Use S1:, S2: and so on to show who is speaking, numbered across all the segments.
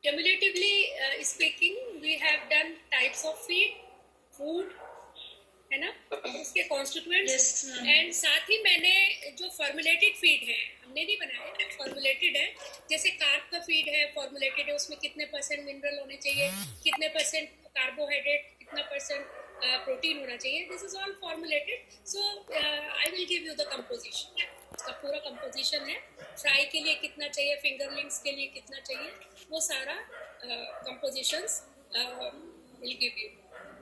S1: cumulatively speaking, we have done types of feed, food, है ना, उसके कॉन्स्टिट्यूएंट्स, एंड साथ ही मैंने जो फॉर्मुलेटेड फीड है हमने नहीं बनाया, फॉर्मुलेटेड है, जैसे कार्ब का फीड है फॉर्मुलेटेड है, उसमें कितने % मिनरल होने चाहिए, कितने % कार्बोहाइड्रेट, कितना % प्रोटीन होना चाहिए, this is all formulated. So I will give you the composition, उसका पूरा कंपोजिशन है, फ्राई के लिए कितना चाहिए, फिंगरलिंग्स के लिए कितना चाहिए, वो सारा कंपोजिशंस विल गिव यू.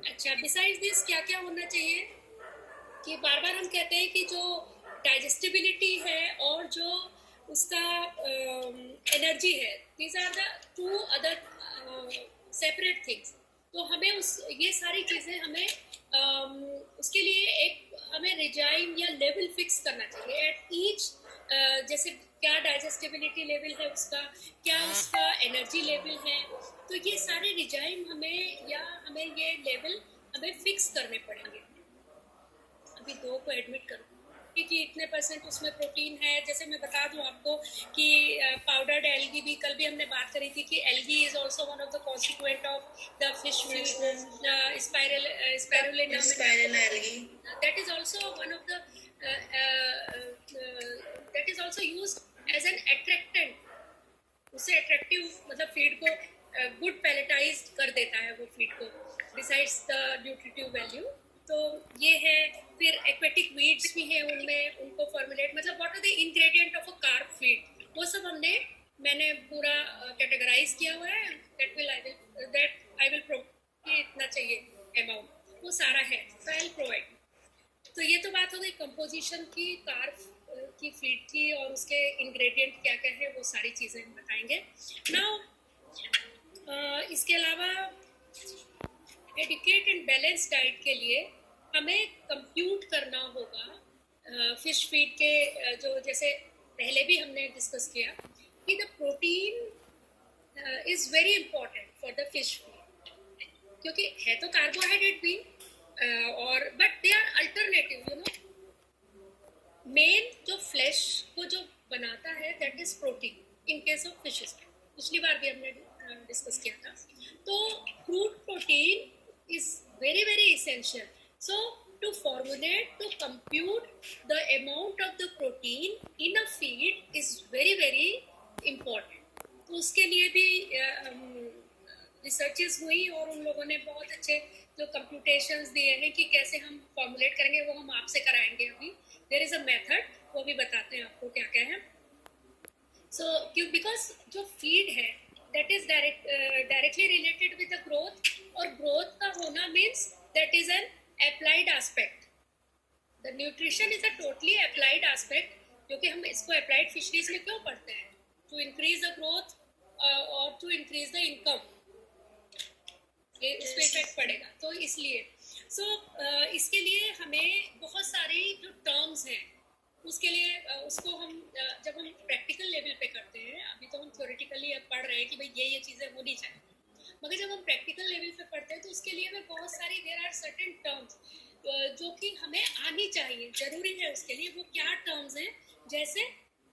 S1: अच्छा, बिसाइड्स दिस क्या क्या होना चाहिए, कि बार बार हम कहते हैं कि जो डाइजेस्टिबिलिटी है और जो उसका एनर्जी है, these are the two other separate things. तो हमें ये सारी चीज़ें हमें उसके लिए एक हमें रिजाइम या लेवल फिक्स करना चाहिए एट ईच, जैसे क्या डाइजेस्टिबिलिटी लेवल है उसका, क्या उसका एनर्जी लेवल है, तो ये सारे रिजाइम हमें या हमें ये लेवल हमें फिक्स करने पड़ेंगे. अभी 2 को एडमिट करूँ कि इतने % उसमें प्रोटीन है. जैसे मैं बता दूं आपको कि पाउडर्ड एल्गी भी, कल भी हमने बात करी थी कि algae is also one of the constituent of the fish spirulina algae, that is also one of the that is also used as an attractant. उससे अट्रैक्टिव मतलब फीड को गुड पैलेटाइज कर देता है वो फीड को, बिसाइड्स द न्यूट्रिटिव वैल्यू. तो ये है. फिर एक्वेटिक वीड्स भी हैं उनमें, उनको फॉर्मुलेट, मतलब what are the ingredient of a carb feed, वो सब मैंने पूरा कैटेगराइज किया हुआ है. दैट आई विल प्रोवाइड, इतना चाहिए अमाउंट, वो सारा है, तो आई विल प्रोवाइड. तो ये तो बात हो गई कंपोजिशन की, कार्ब की फीड की, और उसके इंग्रेडिएंट क्या क्या है वो सारी चीज़ें हम बताएंगे. नाउ इसके अलावा एडिक्वेट एंड बैलेंस डाइट के लिए हमें कंप्यूट करना होगा फिश फीड के, जो जैसे पहले भी हमने डिस्कस किया कि the protein is very important for the fish feed, क्योंकि है तो कार्बोहाइड्रेट भी, और but they are alternative, you know. Main जो फ्लैश को जो बनाता है that is protein in case of fishes. पिछली बार भी हमने डिस्कस किया था. तो crude protein is very very essential. So to formulate, to compute the amount of the protein in a feed is very very important. तो उसके लिए भी रिसर्चेस हुई और उन लोगों ने बहुत अच्छे जो कंप्यूटेशंस दिए हैं कि कैसे हम फॉर्मुलेट करेंगे, वो हम आपसे कराएंगे अभी. देयर इज अ मेथड, वो भी बताते हैं आपको क्या क्या है. सो क्यों, बिकॉज जो फीड है that is directly related with the growth, और growth का होना means that is an applied aspect. The nutrition is a totally applied aspect, क्योंकि हम इसको applied fisheries में क्यों पढ़ते हैं, to increase the growth or to increase the income, ये उस पर इफेक्ट पड़ेगा, तो इसलिए. सो इसके लिए हमें बहुत सारी जो टर्म्स हैं उसके लिए उसको हम जब हम प्रैक्टिकल लेवल पे करते हैं, अभी तो हम थ्योरेटिकली अब पढ़ रहे हैं कि भाई ये चीज़ें होनी चाहिए, मगर जब हम प्रैक्टिकल लेवल पे पढ़ते हैं तो उसके लिए हमें बहुत सारी देयर आर सर्टेन टर्म्स जो कि हमें आनी चाहिए, ज़रूरी है उसके लिए. वो क्या टर्म्स हैं, जैसे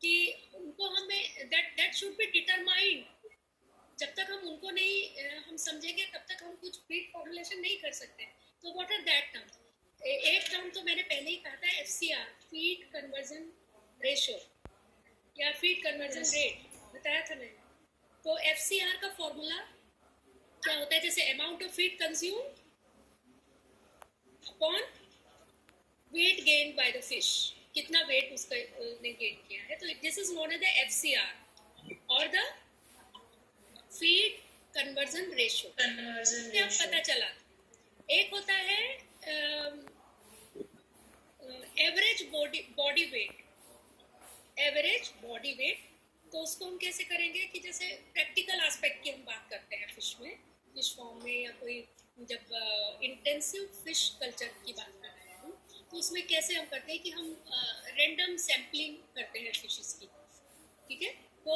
S1: कि उनको हमें दैट शुड बी डिटरमाइंड. जब तक हम उनको नहीं हम समझेंगे तब तक हम कुछ फीड फॉर्मुलेशन नहीं कर सकते. तो व्हाट आर दैट टर्म्स. एक टर्म तो मैंने पहले ही कहा था, FCR, फीड कन्वर्जन रेशो या फीड कन्वर्जन रेट बताया था मैंने. तो FCR का फॉर्मूला क्या होता है, जैसे amount of feed consume upon weight gain by the fish, कितना वेट उसका ने गेन किया है, तो this is known as the FCR और द फीड कन्वर्जन रेशो. क्या पता चला, एक होता है average body weight, average body weight. तो उसको हम कैसे करेंगे कि जैसे प्रैक्टिकल एस्पेक्ट की हम बात करते हैं फिश में, फिश फॉर्म में, या कोई जब इंटेंसिव फिश कल्चर की बात कर रहे हैं हम, तो उसमें कैसे हम करते हैं कि हम रैंडम सैम्पलिंग करते हैं फिशेस की, ठीक है. तो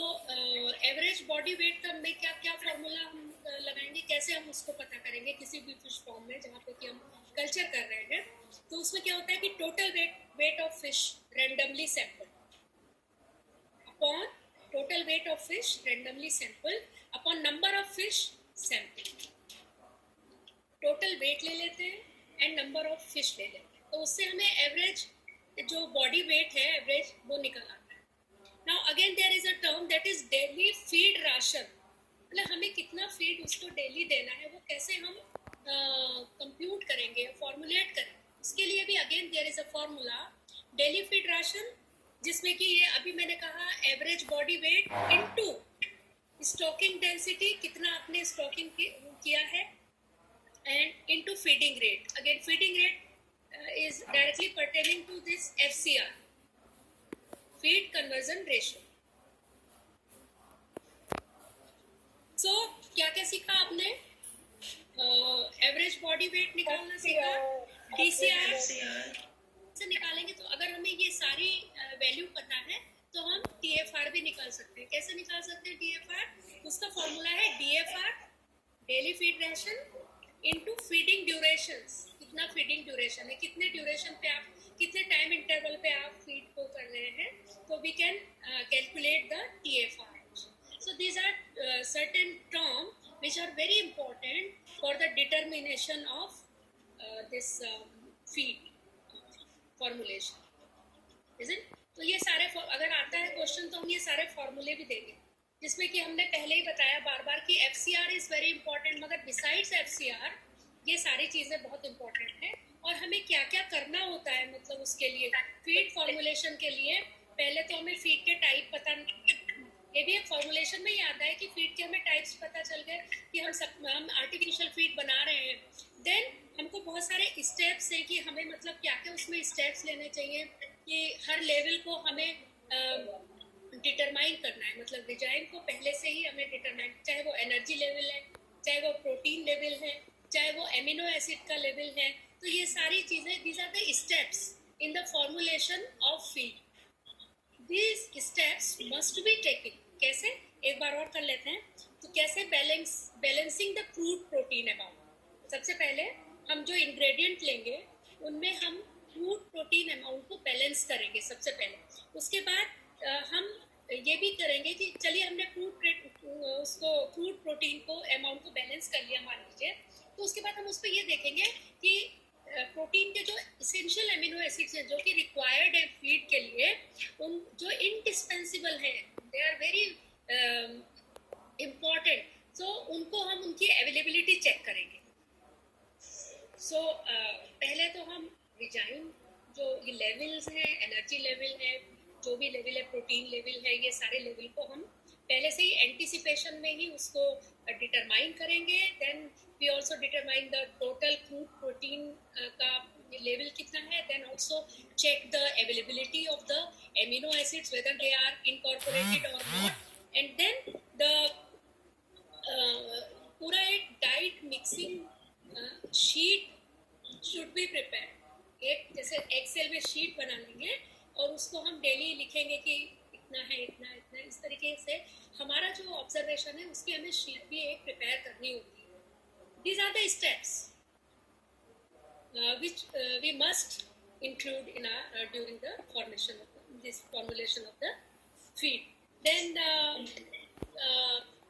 S1: एवरेज बॉडी वेट का में क्या क्या फॉर्मूला हम लगाएंगे, कैसे हम उसको पता करेंगे किसी भी फिश फॉर्म में जहाँ पे कि हम कल्चर कर रहे हैं. तो उसमें क्या होता है कि total weight of fish randomly sample upon total weight of fish randomly sample upon number of of fish sample, total weight ले लेते हैं एंड नंबर ऑफ फिश ले लेते हैं, तो उससे हमें एवरेज जो बॉडी वेट है एवरेज वो निकल आता है. Now again there is a term that is daily feed ration, मतलब हमें कितना फीड उसको डेली देना है वो कैसे हम कंप्यूट करेंगे, फॉर्मुलेट करेंगे. इसके लिए भी again there is a formula, daily feed ration, जिसमें कि ये अभी मैंने कहा average body weight into stocking density, कितना आपने स्टॉकिंग किया है, and into feeding rate. Again, feeding rate is directly pertaining to this FCR, feed conversion ratio. So क्या क्या सीखा आपने? एवरेज बॉडी वेट निकालना सीखा, DCR से निकालेंगे. तो अगर हमें ये सारी वैल्यू पता है तो हम TFR भी निकाल सकते हैं. कैसे निकाल सकते हैं TFR? उसका फॉर्मूला है DFR, daily feed ration, into feeding durations. कितना फीडिंग ड्यूरेशन है, कितने ड्यूरेशन पे आप, कितने टाइम इंटरवल पे आप फीड को कर रहे हैं, तो we can calculate the TFR. So these are certain terms which are very important for the determination of this feed formulation, isn't? तो ये सारे अगर आता है क्वेश्चन तो हम ये सारे फॉर्मूले भी देंगे, जिसमें कि हमने पहले ही बताया बार बार कि FCR इज वेरी इंपॉर्टेंट, मगर बिसाइड्स FCR ये सारी चीज़ें बहुत इंपॉर्टेंट है. और हमें क्या क्या करना होता है, मतलब उसके लिए फीड फॉर्मुलेशन के लिए पहले तो हमें फीड के टाइप पता, ये भी एक फॉर्मुलेशन में ही आता है कि फीड के हमें टाइप्स पता चल गए कि हम आर्टिफिशियल फीड बना रहे हैं. देन हमको बहुत सारे स्टेप्स हैं कि हमें मतलब क्या क्या उसमें स्टेप्स लेने चाहिए कि हर लेवल को हमें डिटरमाइन करना है, मतलब डिजाइन को पहले से ही हमें डिटरमाइन, चाहे वो एनर्जी लेवल है, चाहे वो प्रोटीन लेवल है, चाहे वो एमिनो एसिड का लेवल है. तो ये सारी चीज़ें, these are the steps in the formulation of feed. These steps must be taken. कैसे, एक बार और कर लेते हैं. तो कैसे balancing the crude protein amount. सबसे पहले हम जो इंग्रेडिएंट लेंगे उनमें हम क्रूड प्रोटीन अमाउंट को बैलेंस करेंगे सबसे पहले. उसके बाद हम ये भी करेंगे कि चलिए हमने क्रूड प्रोटीन को अमाउंट को बैलेंस कर लिया मान लीजिए, तो उसके बाद हम उस पर ये देखेंगे कि प्रोटीन के जो इसेंशियल एमिनो एसिड्स हैं जो कि रिक्वायर्ड है फीड के लिए, उन जो इंडिस्पेंसिबल हैं, दे आर वेरी इम्पॉर्टेंट, सो उनको हम उनकी अवेलेबिलिटी चेक करेंगे. सो पहले तो हम डिजाइन जो ये लेवल्स हैं, एनर्जी लेवल है, जो भी लेवल है, प्रोटीन लेवल है, ये सारे लेवल को हम पहले से ही एंटिसिपेशन में ही उसको डिटरमाइन करेंगे. Then we also determine the total crude protein का level कितना है. Then also check the availability of the amino acids, whether they are incorporated or not. And then the पूरा एक diet mixing sheet should be prepared. एक जैसे Excel में sheet बना लेंगे और उसको हम daily लिखेंगे कि इतना है, इतना इतना, इस तरीके से हमारा जो observation है उसकी हमें sheet भी एक prepare करनी होगी. These are the steps which we must include in our during the formation of this formulation of the feed. Then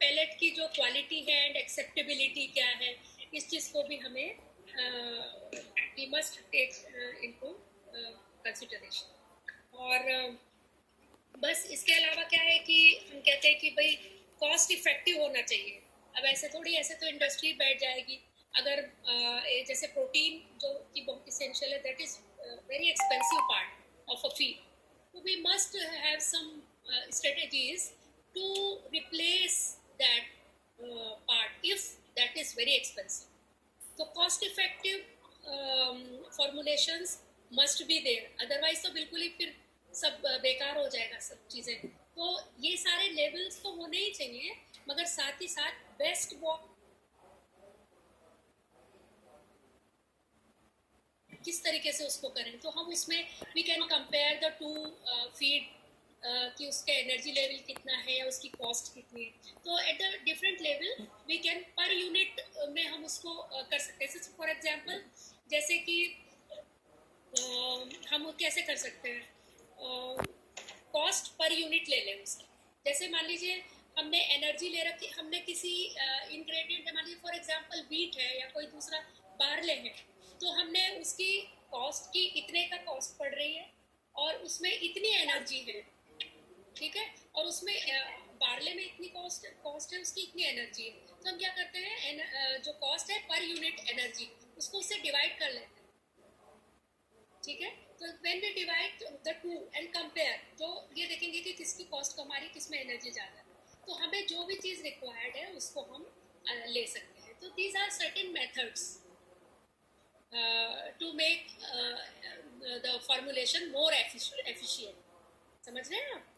S1: pellet की जो quality है and acceptability क्या है, इस चीज़ को भी हमें we must take into consideration. और बस इसके अलावा क्या है कि हम कहते हैं कि भाई कॉस्ट इफेक्टिव होना चाहिए. अब ऐसे थोड़ी, ऐसे तो इंडस्ट्री बैठ जाएगी. अगर जैसे प्रोटीन जो कि बहुत इसेंशियल है, that is very expensive part of a feed, तो we must have some strategies to replace that part if that is very expensive. तो cost effective formulations must be there, otherwise तो बिल्कुल ही फिर सब बेकार हो जाएगा सब चीज़ें. तो ये सारे लेवल्स तो होने ही चाहिए, मगर साथ ही साथ बेस्ट किस तरीके से उसको करें. तो हम उसमें we can compare the two feed कि उसका एनर्जी लेवल कितना है या उसकी कॉस्ट कितनी है. तो at the different level we can per unit में हम उसको कर सकते हैं. फॉर एग्जांपल जैसे कि हम कैसे कर सकते हैं, कॉस्ट पर यूनिट ले लें उसकी. जैसे मान लीजिए हमने एनर्जी ले रखी, हमने किसी इंग्रेडिएंट, मान लीजिए फॉर एग्जांपल व्हीट है या कोई दूसरा बार्ले है, तो हमने उसकी कॉस्ट की इतने का कॉस्ट पड़ रही है और उसमें इतनी एनर्जी है, ठीक है, और उसमें बार्ले में इतनी कॉस्ट है, उसकी इतनी एनर्जी है, तो हम क्या करते हैं, जो कॉस्ट है पर यूनिट एनर्जी, उसको उससे डिवाइड कर लेते हैं, ठीक है। तो when we divide the two and compare, तो ये देखेंगे कि किसकी कॉस्ट कम आ रही है, किसमें एनर्जी ज़्यादा है, तो हमें जो भी चीज़ रिक्वायर्ड है उसको हम ले सकते हैं। तो these are certain methods to make the formulation more efficient, समझ रहे हैं आप?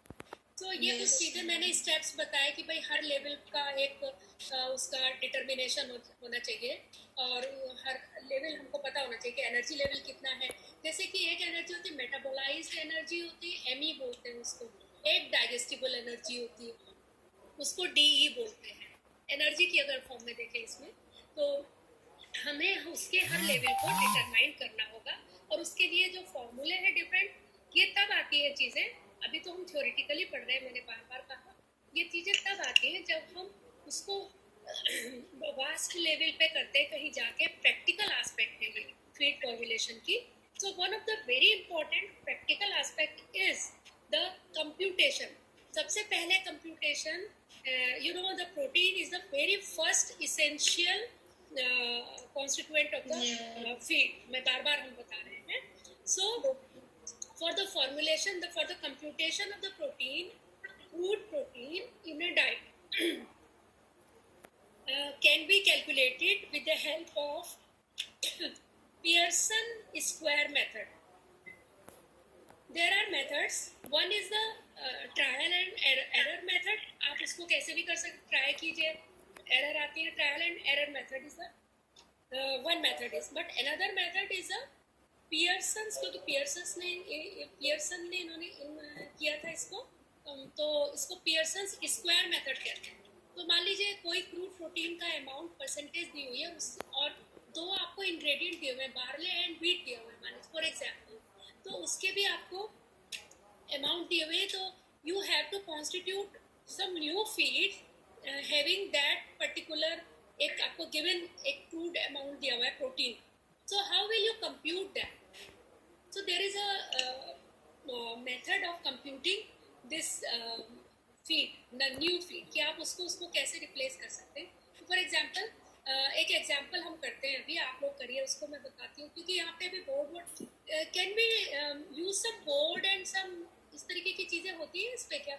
S1: तो ये कुछ चीज़ें मैंने स्टेप्स बताए कि भाई हर लेवल का एक उसका डिटर्मिनेशन होना चाहिए, और हर लेवल हमको पता होना चाहिए कि एनर्जी लेवल कितना है। जैसे कि एक एनर्जी होती है मेटाबोलाइज्ड एनर्जी होती है, एमई बोलते हैं उसको, एक डाइजेस्टिबल एनर्जी होती है उसको डीई बोलते हैं। एनर्जी की अगर फॉर्म में देखें इसमें, तो हमें उसके हर लेवल को डिटरमाइन करना होगा, और उसके लिए जो फॉर्मूले हैं डिफरेंट, ये तब आती है चीज़ें, अभी तो हम थ्योरेटिकली पढ़ रहे हैं, मैंने बार बार कहा, ये चीज़ें तब आती हैं जब हम उसको वास्ट लेवल पे करते हैं, कहीं जाके प्रैक्टिकल एस्पेक्ट है ये फीड फॉर्मुलेशन की। So one of the very important practical aspect is the computation. सबसे पहले computation, you know the protein is the very first essential constituent of the feed, मैं बार बार हम बता रहे हैं। So for the formulation, for the computation of the protein, crude protein in a diet can be calculated with the help of Pearson square method. There are methods. One is the trial and error method. आप इसको कैसे भी कर सकते, try कीजिए, error आती है, trial and error method is one method is, but another method is a Pearson's, क्योंकि पियर्सन ने इन्होंने किया था इसको, तो इसको पियर्सन्स स्क्वायर मेथड कहते हैं। तो मान लीजिए कोई क्रूड प्रोटीन का अमाउंट परसेंटेज दी हुई है, और दो आपको इंग्रेडिएंट दिए हुए हैं, बार्ले एंड व्हीट दिए हुए हैं, मान लीजिए फॉर एग्जाम्पल, तो उसके भी आपको अमाउंट दिए हुए हैं, तो you have to constitute some new feed having that particular, एक आपको गिवन एक क्रूड अमाउंट दिया हुआ है protein, so how will you compute that? So there is a method of computing this feed, the new feed, कि आप उसको कैसे रिप्लेस कर सकते हैं। तो फॉर एग्जांपल एक एग्जांपल हम करते हैं, अभी आप लोग करिए, उसको मैं बताती हूँ, क्योंकि यहाँ पे भी board can be use some board and some इस तरीके की चीज़ें होती हैं इस पे क्या?